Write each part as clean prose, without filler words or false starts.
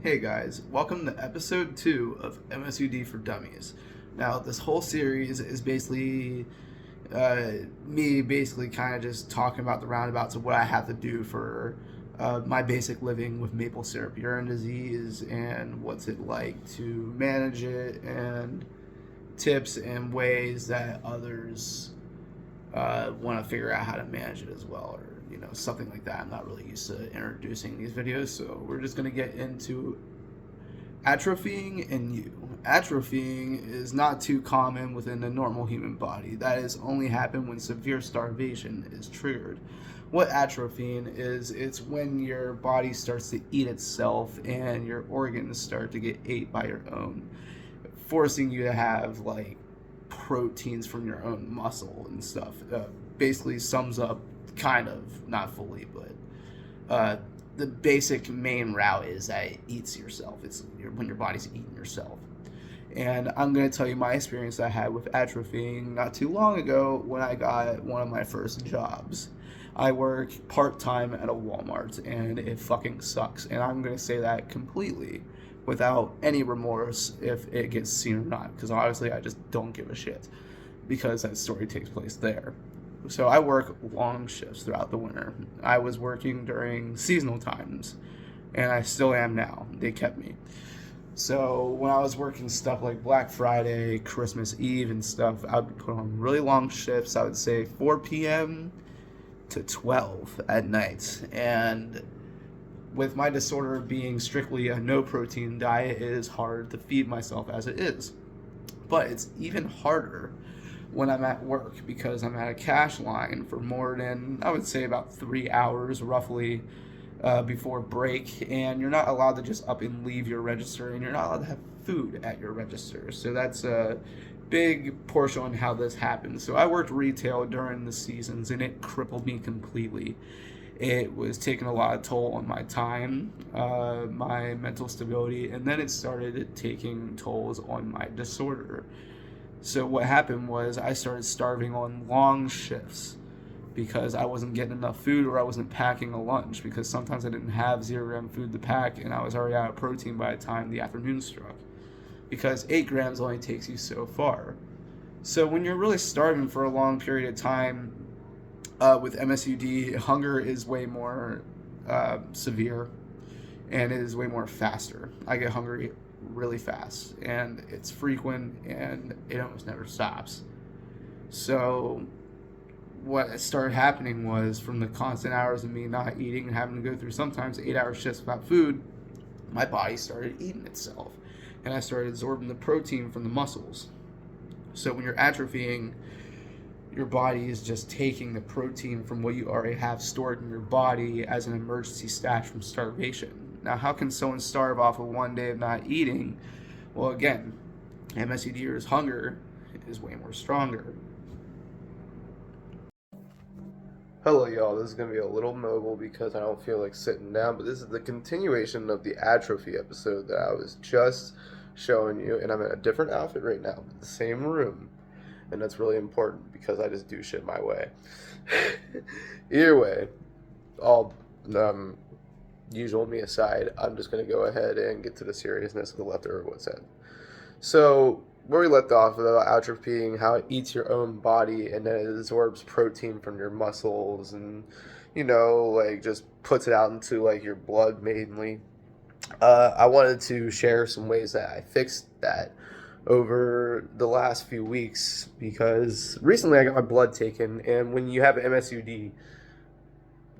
Hey guys, welcome to episode 2 of MSUD for Dummies. Now, this whole series is basically me basically kind of just talking about the roundabouts of what I have to do for my basic living with maple syrup urine disease and what's it like to manage it, and tips and ways that others want to figure out how to manage it as well, or something like that. I'm not really used to introducing these videos, so we're just going to get into atrophying in you. Atrophying is not too common within the normal human body. That is only happen when severe starvation is triggered. What atrophying is, it's when your body starts to eat itself and your organs start to get ate by your own, forcing you to have like proteins from your own muscle and stuff. Basically sums up, kind of, not fully, but the basic main route is that it eats yourself. It's when your body's eating yourself. And I'm going to tell you my experience I had with atrophying not too long ago when I got one of my first jobs. I work part-time at a Walmart, and it fucking sucks. And I'm going to say that completely without any remorse if it gets seen or not, because honestly I just don't give a shit, because that story takes place there. So I work long shifts throughout the winter. I was working during seasonal times, and I still am now. They kept me. So when I was working stuff like Black Friday, Christmas Eve and stuff, I would put on really long shifts. I would say 4 p.m. to 12 at night. And with my disorder being strictly a no-protein diet, it is hard to feed myself as it is. But it's even harder when I'm at work, because I'm at a cash line for more than, I would say, about 3 hours roughly before break, and you're not allowed to just up and leave your register, and you're not allowed to have food at your register. So that's a big portion on how this happens. So I worked retail during the seasons, and it crippled me completely. It was taking a lot of toll on my time, my mental stability, and then it started taking tolls on my disorder. So what happened was I started starving on long shifts because I wasn't getting enough food, or I wasn't packing a lunch, because sometimes I didn't have 0-gram food to pack and I was already out of protein by the time the afternoon struck, because 8 grams only takes you so far. So when you're really starving for a long period of time, with MSUD, hunger is way more severe, and it is way more faster. I get hungry really fast, and it's frequent, and it almost never stops. So what started happening was, from the constant hours of me not eating and having to go through sometimes 8-hour shifts without food, my body started eating itself, and I started absorbing the protein from the muscles. So when you're atrophying, your body is just taking the protein from what you already have stored in your body as an emergency stash from starvation. Now, how can someone starve off of 1 day of not eating? Well, again, MSUDers' hunger is way more stronger. Hello, y'all. This is going to be a little mobile because I don't feel like sitting down, but this is the continuation of the atrophy episode that I was just showing you, and I'm in a different outfit right now, but the same room, and that's really important because I just do shit my way. Either way, all usual me aside, I'm just going to go ahead and get to the seriousness of the leftover what's said. So, where we left off about atrophying, how it eats your own body and then it absorbs protein from your muscles and, like just puts it out into like your blood mainly. I wanted to share some ways that I fixed that over the last few weeks, because recently I got my blood taken, and when you have MSUD,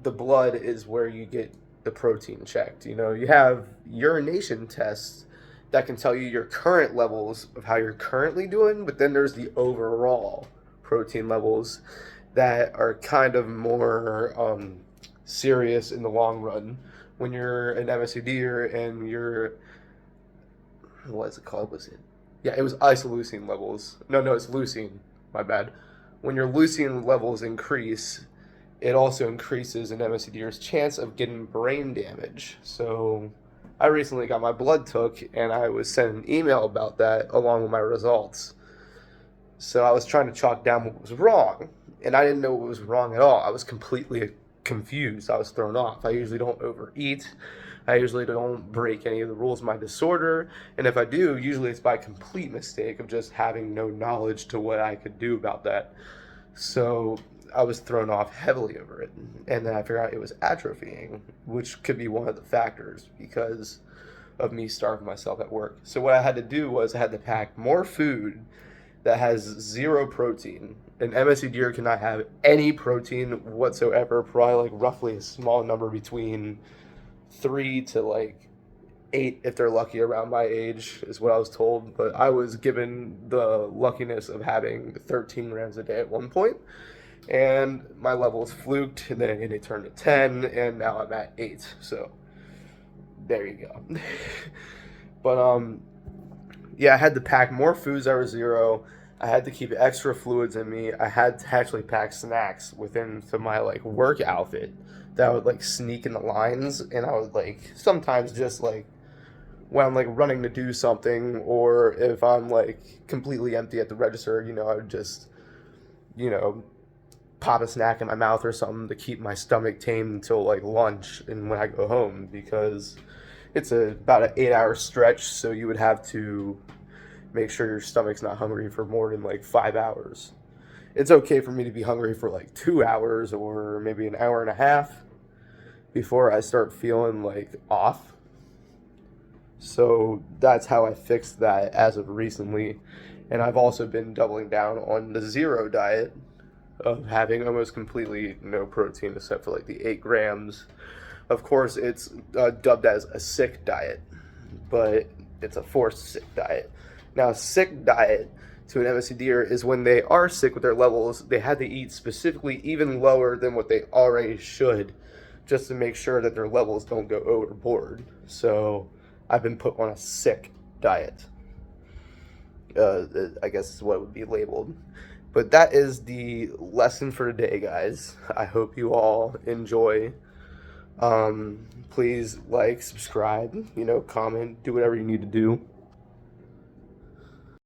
the blood is where you get the protein checked. You have urination tests that can tell you your current levels of how you're currently doing, but then there's the overall protein levels that are kind of more serious in the long run when you're an MSUDer and you're, what is it called? It was isoleucine levels. No, it's leucine. My bad. When your leucine levels increase, it also increases an MSUDer's chance of getting brain damage. So I recently got my blood took, and I was sent an email about that along with my results. So I was trying to chalk down what was wrong, and I didn't know what was wrong at all. I was completely confused. I was thrown off. I usually don't overeat I usually don't break any of the rules of my disorder, and if I do, usually it's by complete mistake of just having no knowledge to what I could do about that. So I was thrown off heavily over it, and then I figured out it was atrophying, which could be one of the factors because of me starving myself at work. So what I had to do was I had to pack more food that has zero protein. An MSU deer cannot have any protein whatsoever, probably like roughly a small number between 3 to like 8 if they're lucky around my age is what I was told. But I was given the luckiness of having 13 grams a day at one point, and my levels fluked, and then it turned to 10, and now I'm at 8. So there you go. But yeah, I had to pack more foods that were zero. I had to keep extra fluids in me. I had to actually pack snacks within to my like work outfit that I would like sneak in the lines, and I would like sometimes just like when I'm like running to do something, or if I'm like completely empty at the register, I would just you know pop a snack in my mouth or something to keep my stomach tamed until like lunch and when I go home, because it's about an 8-hour stretch, so you would have to make sure your stomach's not hungry for more than like 5 hours. It's okay for me to be hungry for like 2 hours or maybe an hour and a half before I start feeling like off. So that's how I fixed that as of recently. And I've also been doubling down on the zero diet of having almost completely no protein except for like the 8 grams. Of course, it's dubbed as a sick diet, but it's a forced sick diet. Now, a sick diet to an MSU deer is when they are sick with their levels, they had to eat specifically even lower than what they already should, just to make sure that their levels don't go overboard. So I've been put on a sick diet. I guess is what it would be labeled. But that is the lesson for today, guys. I hope you all enjoy. Please like, subscribe, comment, do whatever you need to do.